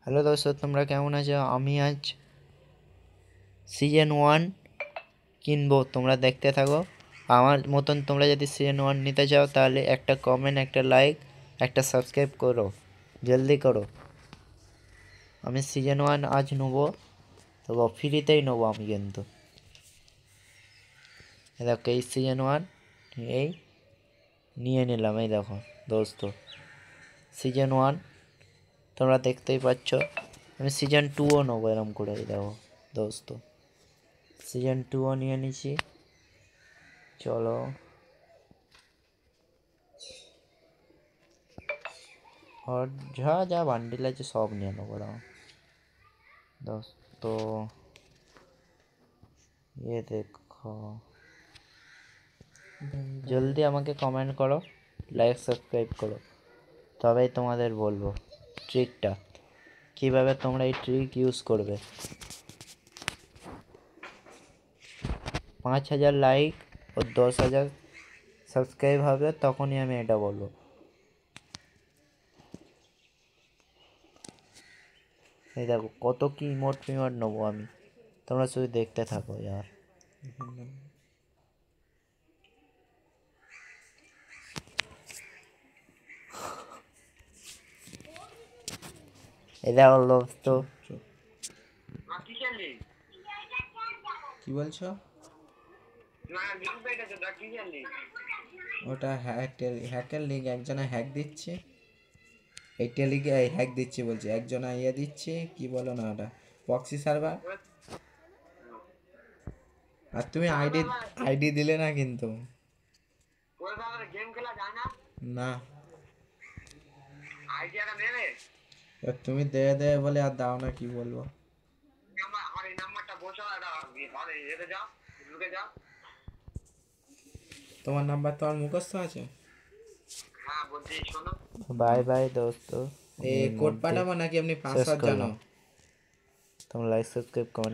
Hello দর্শক, তোমরা কেমন আছো? আমি আজ সিজন 1 কিনবো, তোমরা দেখতে থাকো। আমার মতন তোমরা যদি সিজন 1 নিতে চাও তাহলে একটা কমেন্ট, একটা লাইক, একটা সাবস্ক্রাইব করো, জলদি করো। আমি সিজন 1 আজ নেবো, তবে ফ্রিতেই নেবো আমি কিন্তু। দেখো এই সিজন 1 এই নিয়ে নিলাম। এই দেখো দোস্ত, সিজন 1 তোমরা দেখতেই পাচ্ছ। আমি সিজন 2ও নেবো এরম করে। এই দেখো দোস্ত, সিজন 2ও নিয়ে নিছি। চলো, আর যা যা বান্ডিল আছে সব নিয়ে নেবো দোস্ত। দেখো, জলদি আমাকে কমেন্ট করো, লাইক সাবস্ক্রাইব করো, তবেই তোমাদের বলবো ট্রিকটা কিভাবে তোমরা এই ট্রিক ইউজ করবে। 5000 লাইক ও 10,000 সাবস্ক্রাইব হবে, তখনই আমি এটা বলবো। এই দেখো কত কি ইমোট ফিমোট নেবো আমি, তোমরা শুধু দেখতে থাকো यार। এই দেখো দোস্ত, কি বলছো? ওটা হ্যাকের লিগ, একজনা হ্যাক দিচ্ছে। এই টেলিগে হ্যাক দিচ্ছে বলছে, একজনা ইয়ে দিচ্ছে, কি বলো না ওটা, প্রক্সি সার্ভার। আর তুমি আইডি দিলে না কিন্তু। না, তুমি দেবে বলে আর দাও না, কি বলবো। তোমার নাম্বার তো আমার মুখস্থ আছে। বাই বাই দোস্ত। কোড পাঠাবো নাকি এমনি শেষ পাসওয়ার্ড জানো? করলাম। তোমরা লাইক সাবস্ক্রাইব কমেন্ট